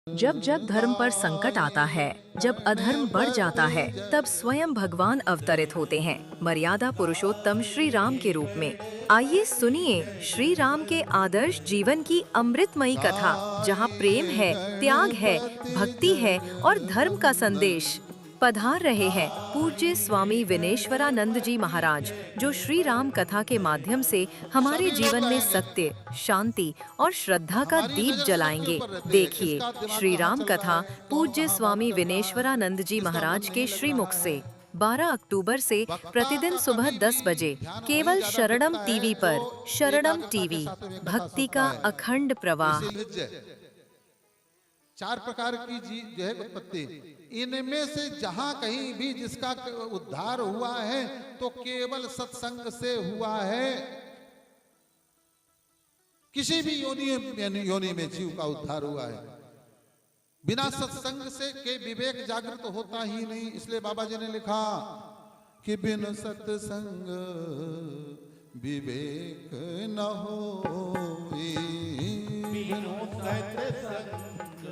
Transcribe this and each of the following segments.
जब जब धर्म पर संकट आता है, जब अधर्म बढ़ जाता है, तब स्वयं भगवान अवतरित होते हैं, मर्यादा पुरुषोत्तम श्री राम के रूप में। आइए सुनिए श्री राम के आदर्श जीवन की अमृतमयी कथा, जहाँ प्रेम है, त्याग है, भक्ति है और धर्म का संदेश। पधार रहे हैं पूज्य स्वामी विनेश्वरानंद जी महाराज, जो श्री राम कथा के माध्यम से हमारे सभी लोग जीवन में कहेंगे सत्य, शांति और श्रद्धा का हमारी दीप नजर सत्य जलाएंगे। पर रहती है, देखिए किसका दिमाग श्री कहाँ राम चल रहा कथा है, कौन पूज्य कहाँ बात स्वामी कर रहा है, विनेश्वरानंद जी किसका मन महाराज नहीं के लग श्रीमुख रहा है। से 12 अक्टूबर से वक्ता प्रतिदिन का सुबह कभी भी 10 बजे ध्यान वही केवल ज्यादा शरणम टिकता है टीवी जो पर। शरणम एकाग्रता के टीवी, साथ में कथा भक्ति सुनता का है। अखंड प्रवाह। इसीलिए चार प्रकार की जो है उत्पत्ति, इनमें से जहां कहीं भी जिसका उद्धार हुआ है तो केवल सत्संग से हुआ है। किसी भी योनि में जीव का उद्धार हुआ है। बिना सत्संग से के विवेक जागृत होता ही नहीं। इसलिए बाबा जी ने लिखा कि बिन सत्संग विवेक न होई, बिनु सत्संग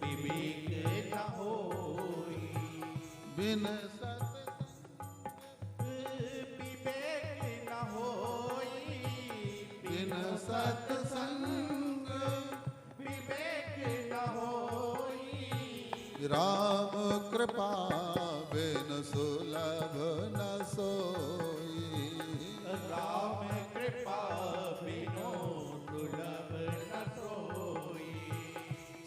विवेक न होई, बिन विवेक न होई, बिन सत्संग विवेक न होई। राम कृपा बिन सुलभ न सोई, राम कृपा बिनु दुर्लभ न सोई।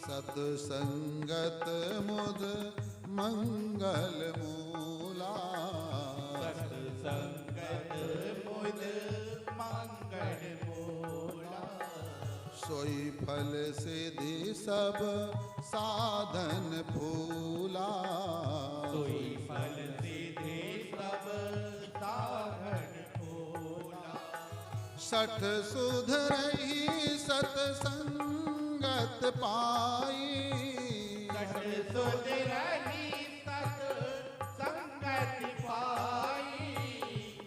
सत्संगत मुद मंगल मूला, सत्संगत मुद मंगल मूला। सोई फल सिद्धि सब साधन फूला, सोई फल सिद्धि सब साधन फूला। सठ सुध रही सतसंगत पाई, सठ सुध रही सत्संगति पाई।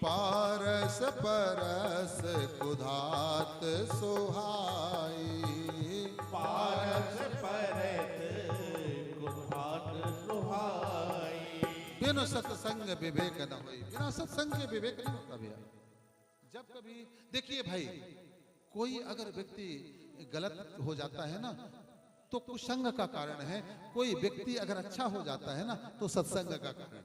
पारस परस कुधात सुहाई, पारस परस कुधात सुहाई। बिनु सत्संग विवेक न होई। बिना सत्संग के विवेक नहीं होता भैया। जब कभी देखिए भाई, कोई अगर व्यक्ति गलत हो जाता है ना तो कुसंग का कारण है। कोई व्यक्ति अगर अच्छा हो जाता है ना तो सत्संग का कारण है।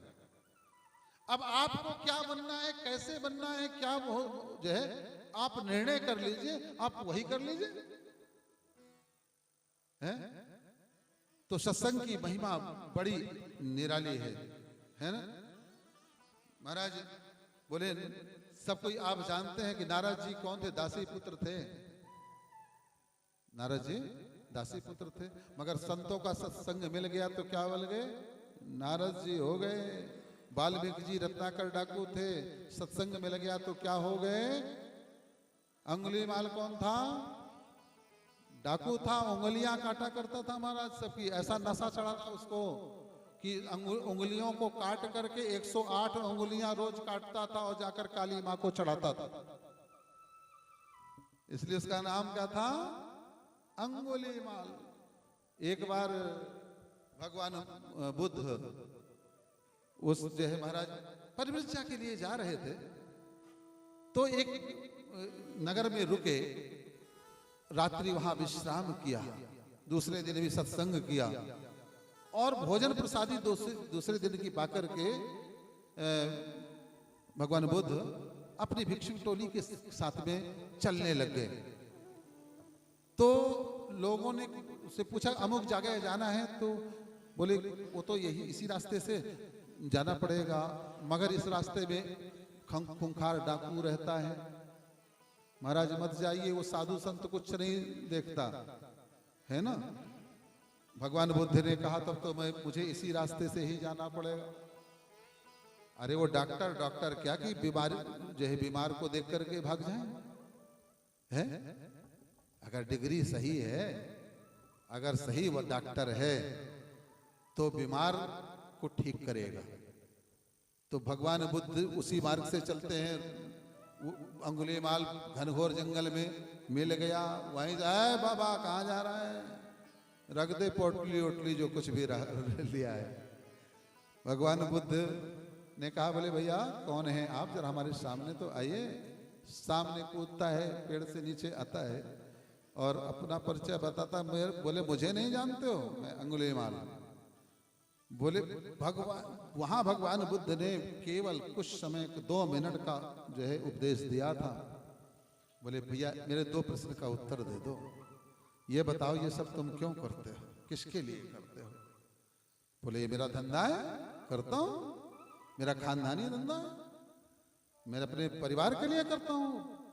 अब आपको क्या बनना है, कैसे बनना है, क्या वो जो है आप निर्णय कर लीजिए, आप वही कर लीजिए, हैं? तो सत्संग की महिमा बड़ी निराली है ना। महाराज बोले, सब कोई आप जानते हैं कि नारद जी कौन थे? दासी पुत्र थे। नारद जी दासी पुत्र थे, मगर संतों का सत्संग मिल गया तो क्या बन गए? नारद जी हो गए। वाल्मीकि जी रत्नाकर डाकू थे, सत्संग मिल गया तो क्या हो गए? अंगुलीमाल कौन था? डाकू था, उंगलियां काटा करता था महाराज सबकी। ऐसा नशा चढ़ा था उसको कि उंगलियों को काट करके 108 उंगलियां रोज काटता था और जाकर काली मां को चढ़ाता था। इसलिए उसका नाम क्या था? अंगुलीमाल। एक बार भगवान बुद्ध उस जो है महाराज परिवृक्षा के लिए जा रहे थे, तो एक नगर में रुके, रात्रि वहां विश्राम किया, दूसरे दिन भी सत्संग किया और भोजन प्रसादी दूसरे दिन की पाकर के भगवान बुद्ध अपनी भिक्षु टोली के साथ में चलने लग गए। तो लोगों ने उससे पूछा, अमुक जगह जाना है? तो बोले वो तो यही इसी रास्ते से जाना पड़ेगा, मगर इस रास्ते में खूंखार डाकू रहता है। महाराज मत जाइए, वो साधु संत कुछ नहीं देखता है ना। भगवान बुद्ध ने कहा तब तो मुझे इसी रास्ते से ही जाना पड़ेगा। अरे वो डॉक्टर क्या कि बीमारी जो है बीमार को देख करके भाग जाए है? अगर डिग्री सही है, अगर सही वो डॉक्टर है तो बीमार को ठीक करेगा। तो भगवान बुद्ध उसी मार्ग से चलते हैं। अंगुलीमाल घनघोर जंगल में मिल गया, वहीं जाए बाबा कहाँ जा रहा है, रख दे पोटली ओटली जो कुछ भी लिया है। भगवान बुद्ध ने कहा बोले भैया कौन है आप, जरा हमारे सामने तो आइए। सामने कूदता है, पेड़ से नीचे आता है और अपना परिचय बताता। बोले मुझे नहीं जानते हो, मैं अंगुलीमाल। बोले भगवान, वहां भगवान बुद्ध ने केवल कुछ समय 2 मिनट का जो है उपदेश दिया था। बोले भैया मेरे 2 प्रश्न का उत्तर दे दो, ये बताओ ये सब तुम क्यों करते हो, किसके लिए करते हो? बोले ये मेरा धंधा है, करता हूं, मेरा खानदानी धंधा है, मैं अपने परिवार के लिए करता हूं,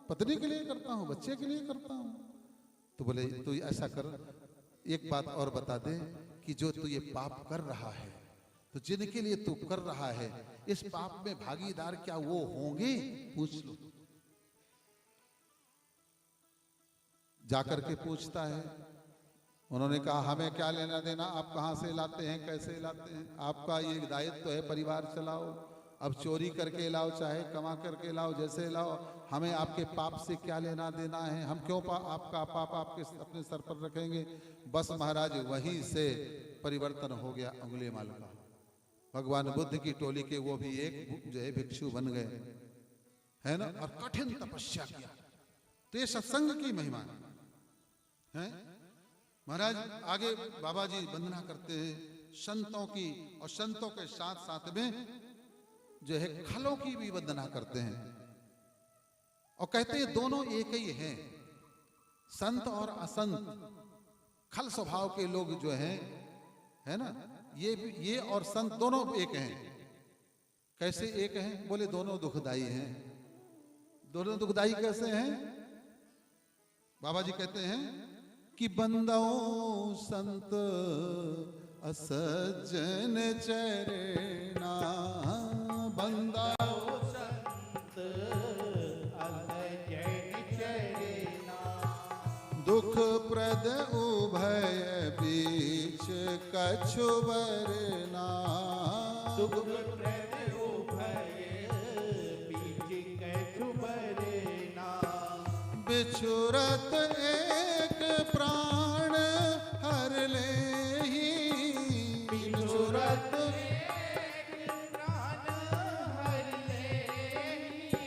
पत्नी के लिए करता हूं, बच्चे के लिए करता हूं। तो बोले तू ऐसा कर, एक बात और बता दे कि जो तू ये पाप कर रहा है, तो जिनके लिए तू कर रहा है, इस पाप में भागीदार क्या वो होंगे? पूछ लो। जाकर के पूछता है। उन्होंने कहा हमें क्या लेना देना, आप कहां से लाते हैं, कैसे लाते हैं, आपका ये दायित्व है, परिवार चलाओ। अब चोरी करके लाओ चाहे कमा करके लाओ, जैसे लाओ, हमें आपके पाप से क्या लेना देना है? हम क्यों आपका पाप आपके अपने सर पर रखेंगे? बस महाराज वहीं से परिवर्तन हो गया अंगुलीमाल का। भगवान बुद्ध की टोली के वो भी एक जो है भिक्षु बन गए, है ना, और कठिन तपस्या किया। तो ये सत्संग की महिमा है। महाराज आगे बाबा जी वंदना करते हैं संतों की, और संतों के साथ साथ में जो है खलों की भी वंदना करते हैं, और कहते हैं दोनों एक ही हैं, संत और असंत। खल स्वभाव के लोग जो हैं, है ना, ये और संत दोनों एक हैं। कैसे एक हैं? बोले दोनों दुखदाई हैं। दोनों दुखदाई कैसे हैं? बाबा जी कहते हैं कि बंदो संत असज्जन चरना, बंदा संत असज्जन चरना, दुख प्रद उभय बीच कछु बरना, दुख प्रद उभय बीच कछु बरना, बिछुरत एक प्राण हर लेहि, बिछुरत एक प्राण हर लेहि,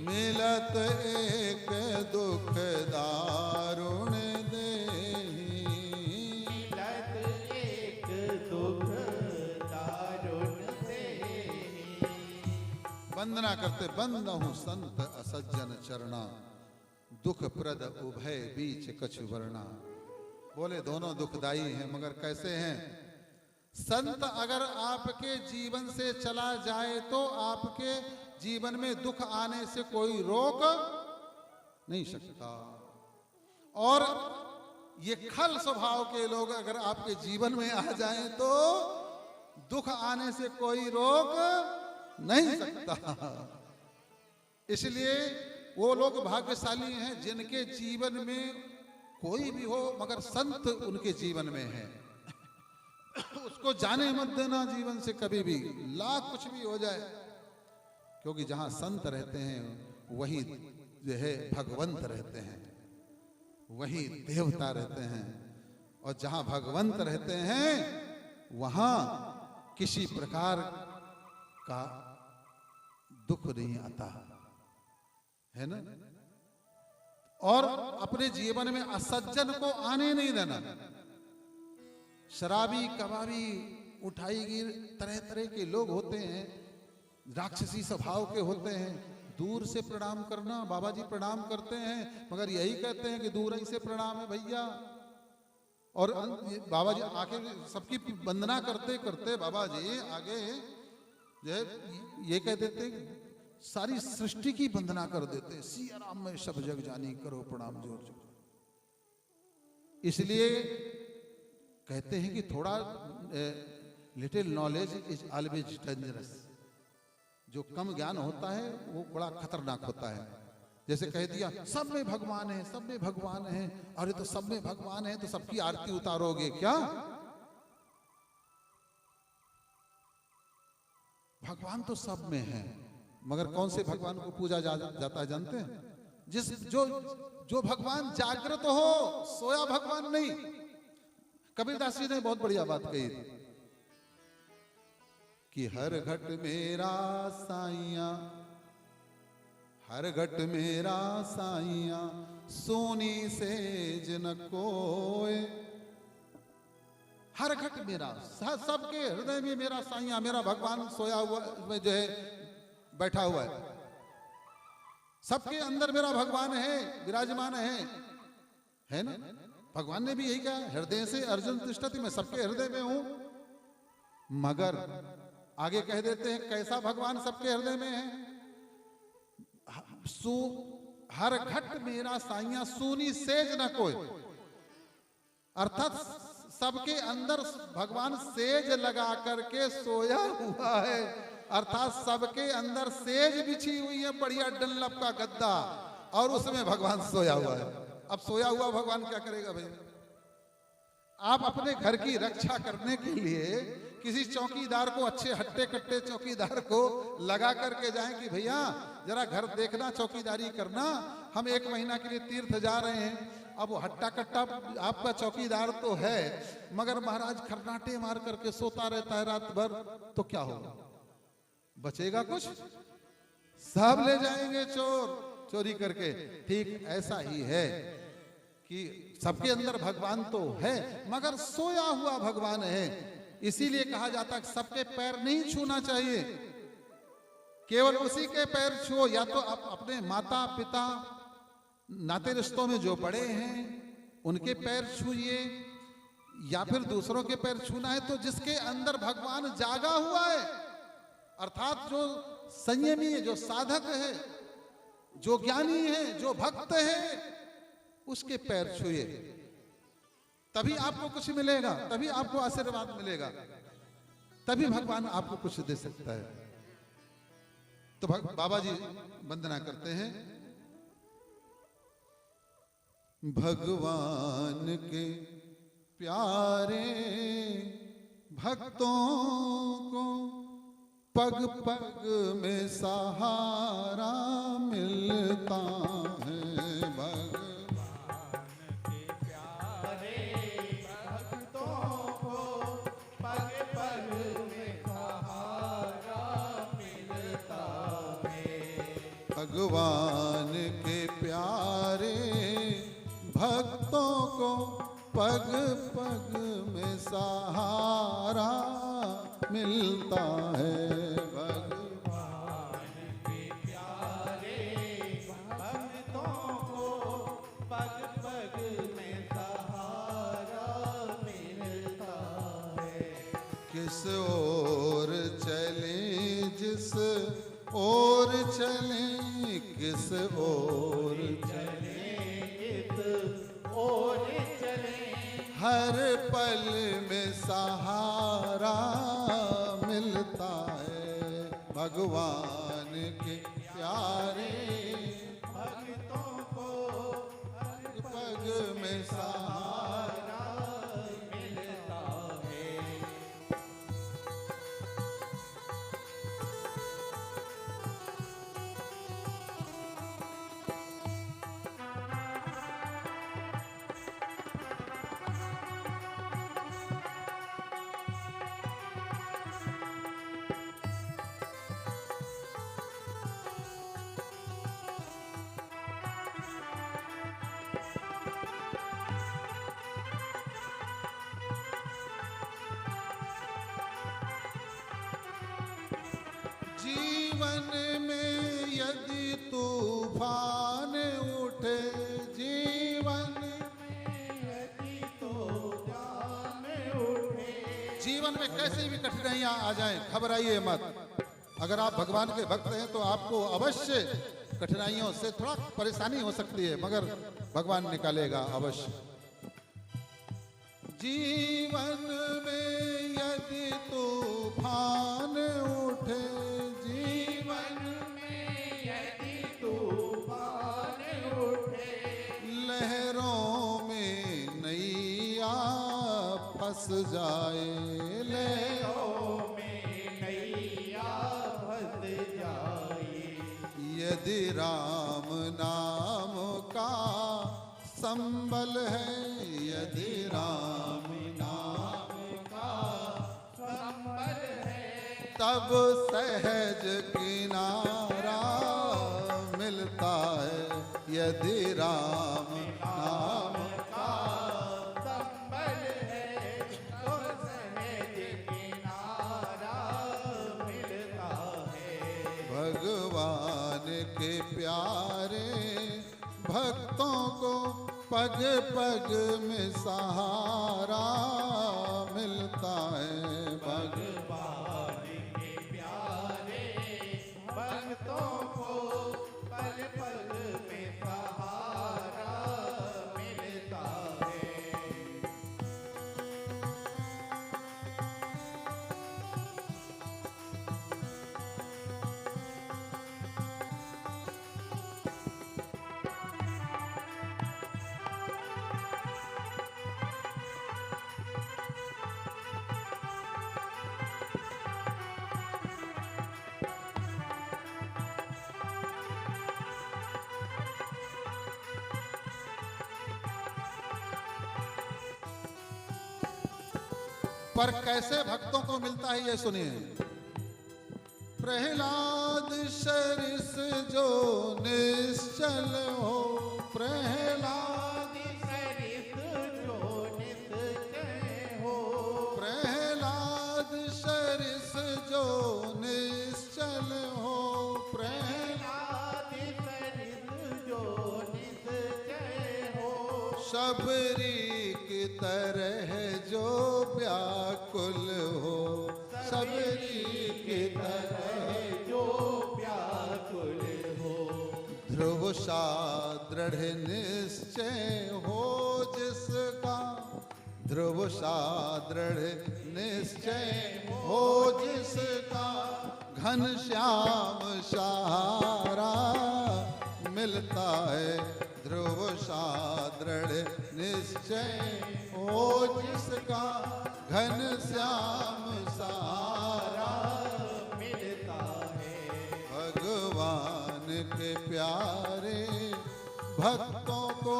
मिलत एक दुख दारुण देहि, मिलत एक दुख दारुण देहि। वंदना करते बंदहु संत असज्जन चरना, दुख प्रद उभय बीच कछु वर्णा। बोले दोनों दुखदाई हैं, मगर कैसे हैं? संत अगर आपके जीवन से चला जाए तो आपके जीवन में दुख आने से कोई रोक नहीं सकता, और ये खल स्वभाव के लोग अगर आपके जीवन में आ जाएं तो दुख आने से कोई रोक नहीं सकता। इसलिए वो लोग भाग्यशाली हैं जिनके जीवन में कोई भी हो मगर संत उनके जीवन में है। उसको जाने मत देना जीवन से कभी भी, लाख कुछ भी हो जाए, क्योंकि जहां संत रहते हैं वही जो है भगवंत रहते हैं, वही देवता रहते हैं, और जहां भगवंत रहते हैं वहां किसी प्रकार का दुख नहीं आता, है ना। और अपने जीवन में असज्जन को आने नहीं देना। शराबी, कबाबी, उठाईगीर, तरह तरह के लोग होते हैं, राक्षसी स्वभाव के होते हैं, दूर से प्रणाम करना। बाबा जी प्रणाम करते हैं मगर यही कहते हैं कि दूर ही से प्रणाम है भैया। और बाबा जी आके सबकी वंदना करते करते बाबा जी आगे जो है ये कह देते, सारी सृष्टि की वंदना कर देते, सिया राम में सब जग जानी करो प्रणाम जोर जोर। इसलिए कहते हैं कि थोड़ा little knowledge is always dangerous. जो कम ज्ञान होता है वो बड़ा खतरनाक होता है। जैसे कह दिया सब में भगवान है, सब में भगवान है, अरे तो सब में भगवान है तो सबकी आरती उतारोगे क्या? भगवान तो सब में है, मगर कौन से भगवान को पूजा जाता है जानते हैं? जो भगवान जागृत हो, सोया भगवान नहीं। कबीरदास जी ने बहुत बढ़िया बात कही थी कि हर घट मेरा साइया, हर घट मेरा साइया, सोनी सेज न कोय। हर घट मेरा, सबके हृदय में मेरा साइया, मेरा भगवान सोया हुआ में जो है बैठा हुआ है। सबके अंदर मेरा भगवान है, विराजमान है ना। भगवान ने भी यही कहा, हृदय से अर्जुन तिष्ठति, मैं सबके हृदय में हूं। मगर आगे कह देते हैं कैसा भगवान सबके हृदय में है। हर घट मेरा साइया, सूनी सेज न कोई। अर्थात सबके अंदर भगवान सेज लगा करके सोया हुआ है। अर्थात सबके अंदर सेज बिछी हुई है, बढ़िया डनलप का गद्दा, और उसमें भगवान सोया हुआ है। अब सोया हुआ भगवान क्या करेगा भाई? आप अपने घर की रक्षा करने के लिए किसी चौकीदार को, अच्छे हट्टे कट्टे चौकीदार को लगा करके जाएं कि भैया जरा घर देखना, चौकीदारी करना, हम 1 महीना के लिए तीर्थ जा रहे हैं। अब वो हट्टा कट्टा आपका चौकीदार तो है, मगर महाराज खरनाटे मार करके सोता रहता है रात भर, तो क्या होगा? बचेगा कुछ? सब ले जाएंगे चोर, चोरी करके। ठीक ऐसा ही है कि सबके अंदर भगवान तो है, मगर सोया हुआ भगवान है। इसीलिए कहा जाता है सबके पैर नहीं छूना चाहिए, केवल उसी के पैर छुओ। या तो आप अपने माता पिता, नाते रिश्तों में जो बड़े हैं उनके पैर छूइए, या फिर दूसरों के पैर छूना है तो जिसके अंदर भगवान जागा हुआ है, अर्थात जो संयमी है, जो साधक है, जो ज्ञानी है, जो भक्त है, उसके पैर छुए। तभी आपको कुछ मिलेगा, तभी आपको आशीर्वाद मिलेगा, तभी भगवान आपको कुछ दे सकता है। तो बाबा जी वंदना करते हैं। भगवान के प्यारे भक्तों को पग पग में सहारा मिलता है। भगवान के प्यारे भक्तों को पग पग में सहारा मिलता है। भगवान के प्यारे भक्तों को पग पग में सहारा मिलता है। किस ओर चले, जिस ओर चले, किस ओर चले, किस ओर चले, हर पल में सहारा मिलता है। भगवान के प्यारे भक्तों को पग पग में सहारा मिलता है। जीवन में यदि तूफान उठे, जीवन में यदि तूफान उठे, जीवन में कैसी भी कठिनाइयां आ जाएं, घबराइए मत। अगर आप भगवान के भक्त हैं तो आपको अवश्य कठिनाइयों से थोड़ा परेशानी हो सकती है, मगर भगवान निकालेगा अवश्य। जीवन में यदि तूफान उठे, जीवन में यदि तूफान उठे, लहरों में नैया फंस जाए, लहरों में नैया फंस जाए, यदि राम नाम का संबल है, यदि राम नाम अब सहज किनारा मिलता है यदि राम नाम का। संबल है तो सहज किनारा मिलता है। भगवान के प्यारे भक्तों को पग पग में सहारा मिलता है। भगवान के प्यारे भक्तों को पल पल में सहारा मिलता है। पर कैसे भक्तों को मिलता है ये सुनिए। प्रहलाद शरीस जो निश्चल हो, प्रहलाद सरित जो निश्चय हो। प्रहलाद शरीस जो निश्चल हो, प्रहलाद सरित जो निश्चय हो। शबरी की तरह जो व्याकुल हो, शबरी की तरह जो व्याकुल हो। ध्रुव सा दृढ़ निश्चय हो जिसका, ध्रुव सा दृढ़ निश्चय हो जिसका, घनश्याम सहारा मिलता है। ध्रुव सा दृढ़ निश्चय हो जिसका, घनश्याम सहारा मिलता है। भगवान के प्यारे भक्तों को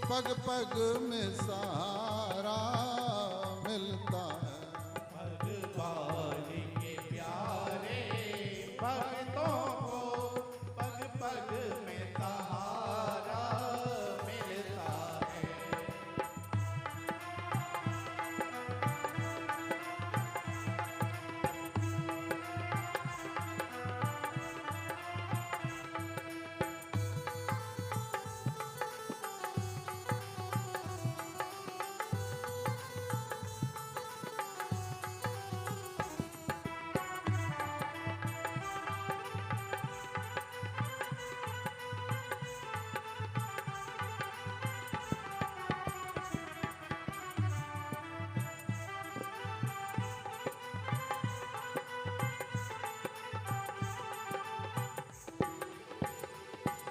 पग पग में सहारा मिलता है। भगवान के प्यारे भक्तों को पग पग में सहारा मिलता है।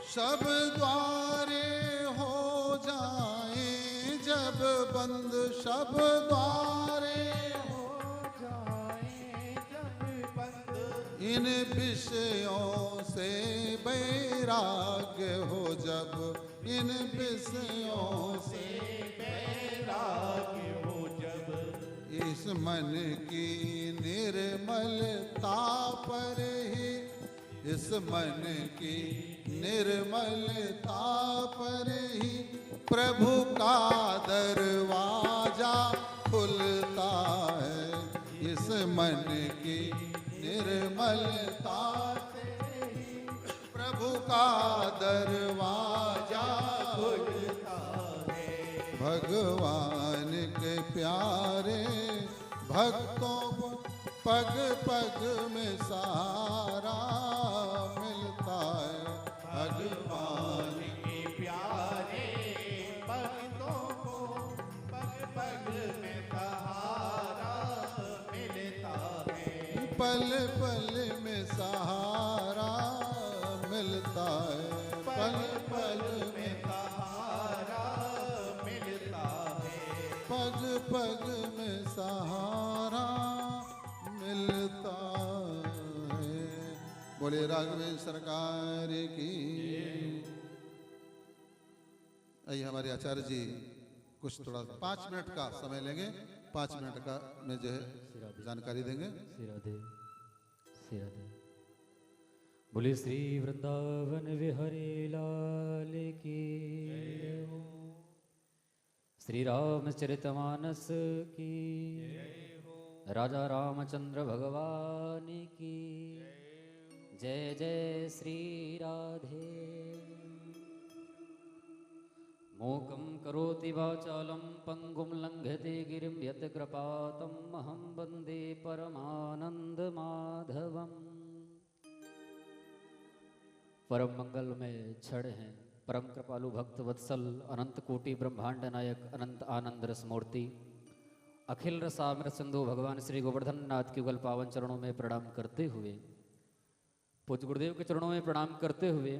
सब द्वारे हो जाएं जब बंद, सब द्वारे हो जाए जब बंद। इन विषयों से वैराग्य हो जब, इन विषयों से बैराग्य हो जब। इस मन की निर्मलता पर ही, इस मन की निर्मलता पर ही प्रभु का दरवाजा खुलता है। इस मन की निर्मलता से ही प्रभु का दरवाजा खुलता है। भगवान के प्यारे भक्तों को पग पग में सहारा मिलता है। भगवान के प्यारे भक्तों को पग पग में सहारा मिलता है। पल पल में सहारा मिलता है। पल पल में सहारा मिलता है। पग पग में सहारा मिलता है। बोले राघवेंद्र सरकार की। आइए हमारे आचार्य जी कुछ थोड़ा 5 मिनट का समय लेंगे। 5 मिनट का में जो है जानकारी देंगे। श्री राधे। बोले श्री वृंदावन विहरे लाल की, श्री रामचरितमानस की, राजा रामचंद्र भगवान की जय जय श्री राधे। मूकं करोति वाचालं पंगुं लंघयते गिरिं यत्कृपातम् अहं वन्दे परमानंदमाधवम्। परम मंगल में क्षण हैं, परम कृपालु भक्त वत्सल, अनंत कोटि ब्रह्मांड नायक, अनंत आनंद रस मूर्ति, अखिल रसामृत सिंधु भगवान श्री गोवर्धन नाथ के युगल पावन चरणों में प्रणाम करते हुए, पूज्य गुरुदेव के चरणों में प्रणाम करते हुए,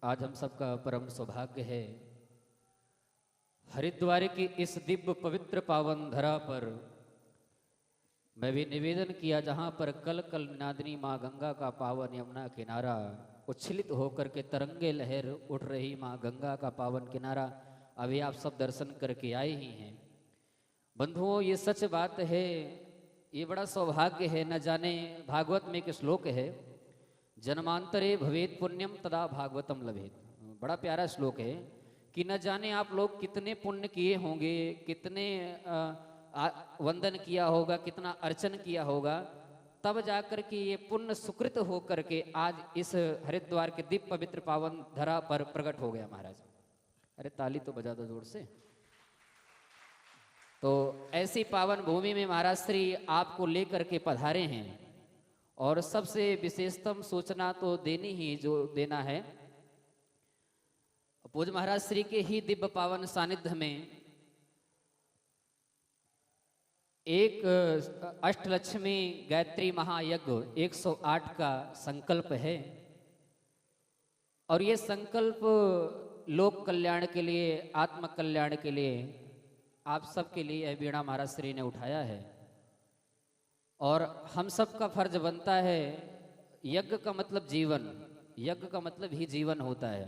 आज हम सबका परम सौभाग्य है हरिद्वार की इस दिव्य पवित्र पावन धरा पर मैं भी निवेदन किया, जहाँ पर कल कल नादिनी माँ गंगा का पावन यमुना किनारा उच्छलित होकर के तरंगे लहर उठ रही माँ गंगा का पावन किनारा अभी आप सब दर्शन करके आए ही हैं। बंधुओं, ये सच बात है, ये बड़ा सौभाग्य है। न जाने भागवत में एक श्लोक है, जन्मांतरे भवेत पुण्यम तदा भागवतम लभेत। बड़ा प्यारा श्लोक है कि न जाने आप लोग कितने पुण्य किए होंगे, कितने वंदन किया होगा, कितना अर्चन किया होगा, तब जाकर के ये पुण्य सुकृत होकर के आज इस हरिद्वार के दिव्य पवित्र पावन धरा पर प्रकट हो गया महाराज। अरे ताली तो बजा दो जोर से। तो ऐसी पावन भूमि में महाराज श्री आपको लेकर के पधारे हैं और सबसे विशेषतम सूचना तो देनी ही जो देना है। पूज्य महाराज श्री के ही दिव्य पावन सानिध्य में एक अष्टलक्ष्मी गायत्री महायज्ञ 108 का संकल्प है और ये संकल्प लोक कल्याण के लिए, आत्म कल्याण के लिए, आप सबके लिए यह बीड़ा महाराज श्री ने उठाया है और हम सब का फर्ज बनता है। यज्ञ का मतलब जीवन, यज्ञ का मतलब ही जीवन होता है।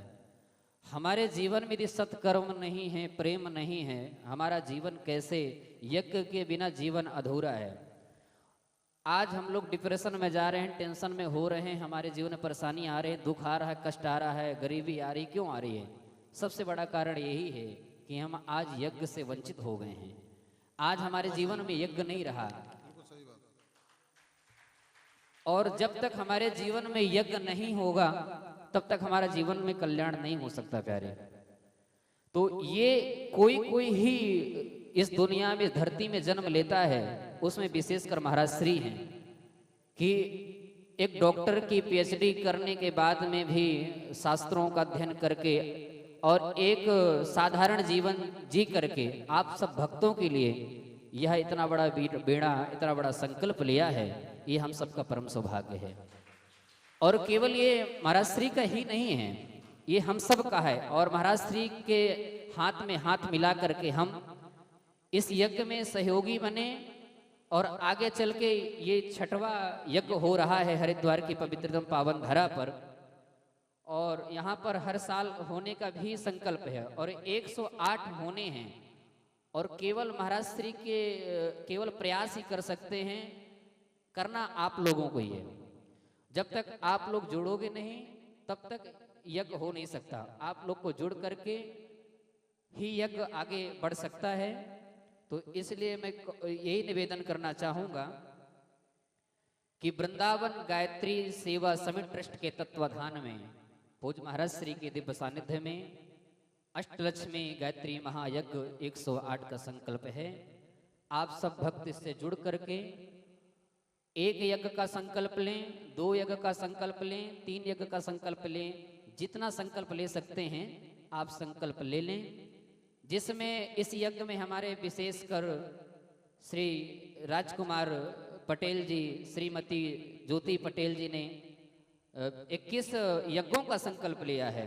हमारे जीवन में यदि सत्कर्म नहीं है, प्रेम नहीं है, हमारा जीवन कैसे? यज्ञ के बिना जीवन अधूरा है। आज हम लोग डिप्रेशन में जा रहे हैं, टेंशन में हो रहे हैं, हमारे जीवन में परेशानी आ रही है, दुख आ रहा है, कष्ट आ रहा है, गरीबी आ रही, क्यों आ रही है? सबसे बड़ा कारण यही है कि हम आज यज्ञ से वंचित हो गए हैं। आज हमारे जीवन में यज्ञ नहीं रहा और जब तक हमारे जीवन में यज्ञ नहीं होगा तब तक हमारा जीवन में कल्याण नहीं हो सकता प्यारे। तो ये कोई ही इस दुनिया में, धरती में जन्म लेता है, उसमें विशेषकर महाराज श्री हैं कि एक डॉक्टर की पीएचडी करने के बाद में भी शास्त्रों का अध्ययन करके और एक साधारण जीवन जी करके आप सब भक्तों के लिए यह इतना बड़ा बेड़ा, इतना बड़ा संकल्प लिया है, ये हम सबका परम सौभाग्य है। और केवल ये महाराज श्री का ही नहीं है, ये हम सब का है। और महाराज श्री के हाथ में हाथ मिला करके हम इस यज्ञ में सहयोगी बने और आगे चल के ये 6वां यज्ञ हो रहा है हरिद्वार की पवित्रतम पावन धरा पर और यहाँ पर हर साल होने का भी संकल्प है और 108 होने हैं और केवल महाराज श्री के केवल प्रयास ही कर सकते हैं, करना आप लोगों को ही है। जब तक आप लोग जुड़ोगे नहीं तब तक यज्ञ हो नहीं सकता। आप लोग को जुड़ करके ही यज्ञ आगे बढ़ सकता है। तो इसलिए मैं यही निवेदन करना चाहूँगा कि वृंदावन गायत्री सेवा समिति ट्रस्ट के तत्वाधान में पूज्य महाराज श्री के दिव्य सानिध्य में अष्टलक्ष्मी गायत्री महायज्ञ 108 का संकल्प है। आप सब भक्त इससे जुड़ करके एक यज्ञ का संकल्प लें, 2 यज्ञ का संकल्प लें, 3 यज्ञ का संकल्प लें, जितना संकल्प ले सकते हैं आप संकल्प ले लें। जिसमें इस यज्ञ में हमारे विशेषकर श्री राजकुमार पटेल जी, श्रीमती ज्योति पटेल जी ने 21 यज्ञों का संकल्प लिया है।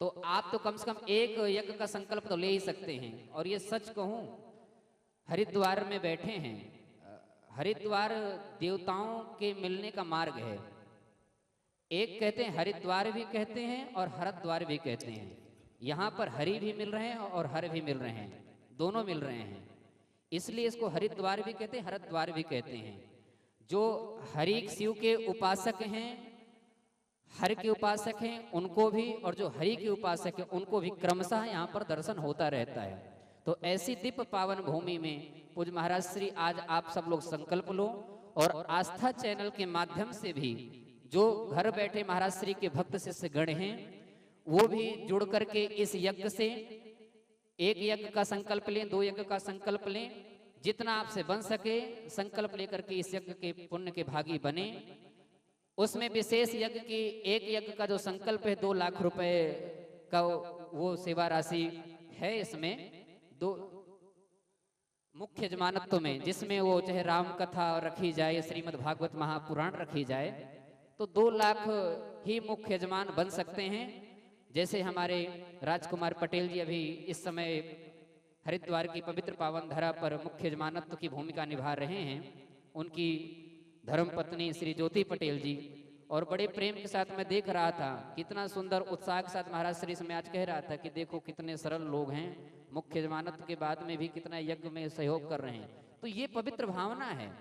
तो आप तो कम से कम एक यज्ञ का संकल्प तो ले ही सकते हैं। और ये सच कहूँ, हरिद्वार में बैठे हैं, हरिद्वार देवताओं के मिलने का मार्ग है। एक कहते हैं हरिद्वार भी कहते हैं और हरद्वार भी कहते हैं। यहाँ पर हरि भी मिल रहे हैं और हर भी मिल रहे हैं, दोनों मिल रहे हैं, इसलिए इसको हरिद्वार भी कहते हैं, हरद्वार भी कहते हैं। जो हरि शिव के उपासक हैं, हर के उपासक हैं उनको भी, और जो हरि के उपासक हैं उनको भी क्रमशः यहाँ पर दर्शन होता रहता है। तो ऐसी दिव्य पावन भूमि में पूज्य महाराज श्री आज आप सब लोग संकल्प लो, और आस्था चैनल के माध्यम से भी जो घर बैठे महाराज श्री के भक्त शिष्य गण हैं वो भी जुड़ करके इस यज्ञ से एक यज्ञ का संकल्प लें, 2 यज्ञ का संकल्प लें, जितना आपसे बन सके संकल्प लेकर के इस यज्ञ के पुण्य के भागी बने। उसमें विशेष यज्ञ की एक यज्ञ का जो संकल्प है 2 लाख रुपए का वो सेवा राशि है। इसमें 2 मुख्य जमानतों में, जिसमें वो चाहे राम कथा रखी जाए, श्रीमद् भागवत महापुराण रखी जाए, तो 2 लाख ही मुख्य यजमान बन सकते हैं। जैसे हमारे राजकुमार पटेल जी अभी इस समय हरिद्वार की पवित्र पावन धरा पर मुख्य जमानत की भूमिका निभा रहे हैं, उनकी धर्मपत्नी श्री ज्योति पटेल जी, और बड़े प्रेम के साथ मैं देख रहा था, कितना सुंदर उत्साह के साथ महाराज श्री से मैं आज कह रहा था कि देखो कितने सरल लोग हैं, मुख्य जमानत के बाद में भी कितना यज्ञ में सहयोग कर रहे हैं। तो ये पवित्र भावना है,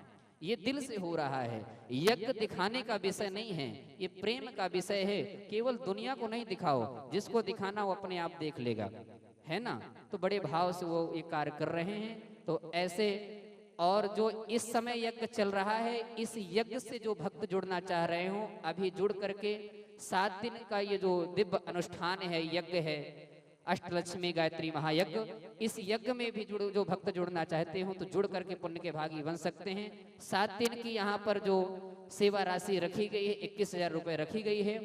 ये दिल से हो रहा है। यज्ञ दिखाने का विषय नहीं है, ये प्रेम का विषय है। केवल दुनिया को नहीं दिखाओ, जिसको दिखाना वो अपने आप देख लेगा, है ना। तो बड़े भाव से वो ये कार्य कर रहे हैं। तो ऐसे, और जो इस समय यज्ञ चल रहा है, इस यज्ञ से जो भक्त जुड़ना चाह रहे हो अभी जुड़ करके 7 दिन का ये जो दिव्य अनुष्ठान है, यज्ञ है, अष्टलक्ष्मी गायत्री महायज्ञ, इस यज्ञ में भी जो भक्त जुड़ना चाहते हो तो जुड़ करके पुण्य के भागी बन सकते हैं। 7 दिन की यहाँ पर जो सेवा राशि रखी गई है 21,000 रुपये रखी गई है।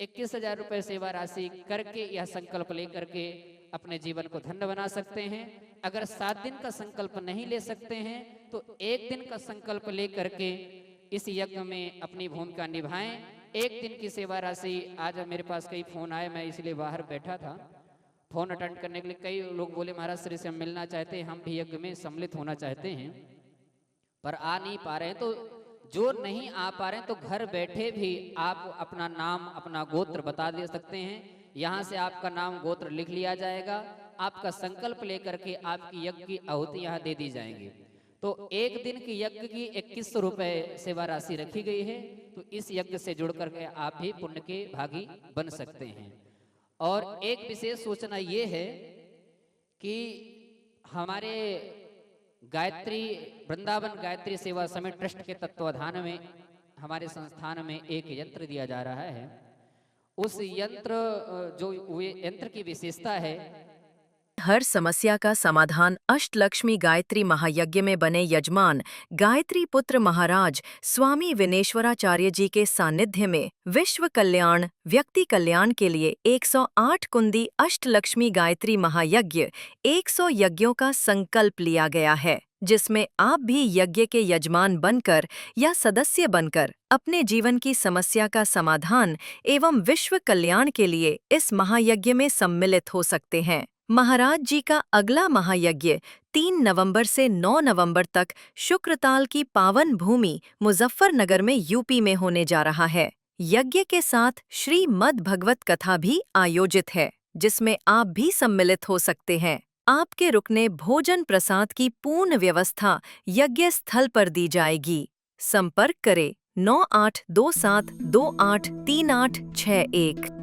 21,000 रुपये सेवा राशि करके यह संकल्प लेकर के अपने जीवन को धन्य बना सकते हैं। अगर 7 दिन का संकल्प नहीं ले सकते हैं तो 1 दिन का संकल्प लेकर के इस यज्ञ में अपनी भूमिका निभाएं। 1 दिन की सेवा राशि, आज मेरे पास कई फोन आए, मैं इसलिए बाहर बैठा था, फोन अटेंड करने के लिए कई लोग बोले महाराज श्री से हम मिलना चाहते हैं, हम भी यज्ञ में सम्मिलित होना चाहते हैं, पर आ नहीं पा रहे हैं। तो जो नहीं आ पा रहे हैं तो घर बैठे भी आप अपना नाम, अपना गोत्र बता दे सकते हैं। यहाँ से आपका नाम गोत्र लिख लिया जाएगा, आपका संकल्प लेकर के आपकी यज्ञ की आहुति यहाँ दे दी जाएंगी। तो 1 दिन की यज्ञ की 2100 रुपये सेवा राशि रखी गई है। तो इस यज्ञ से जुड़ करके आप भी पुण्य के भागी बन सकते हैं। और एक विशेष सूचना ये है कि हमारे गायत्री वृंदावन गायत्री सेवा समिति ट्रस्ट के तत्वाधान में हमारे संस्थान में एक यंत्र दिया जा रहा है। उस यंत्र, जो यंत्र की विशेषता है, हर समस्या का समाधान अष्टलक्ष्मी गायत्री महायज्ञ में बने यजमान गायत्री पुत्र महाराज स्वामी विनेश्वराचार्य जी के सानिध्य में विश्व कल्याण, व्यक्ति कल्याण के लिए 108 कुंदी अष्टलक्ष्मी गायत्री महायज्ञ 100 यज्ञों का संकल्प लिया गया है, जिसमें आप भी यज्ञ के यजमान बनकर या सदस्य बनकर अपने जीवन की समस्या का समाधान एवं विश्व कल्याण के लिए इस महायज्ञ में सम्मिलित हो सकते हैं। महाराज जी का अगला महायज्ञ 3 नवंबर से 9 नवंबर तक शुक्रताल की पावन भूमि मुजफ्फरनगर में यूपी में होने जा रहा है। यज्ञ के साथ श्रीमद् भगवत कथा भी आयोजित है, जिसमें आप भी सम्मिलित हो सकते हैं। आपके रुकने भोजन प्रसाद की पूर्ण व्यवस्था यज्ञ स्थल पर दी जाएगी। संपर्क करें 9827283861।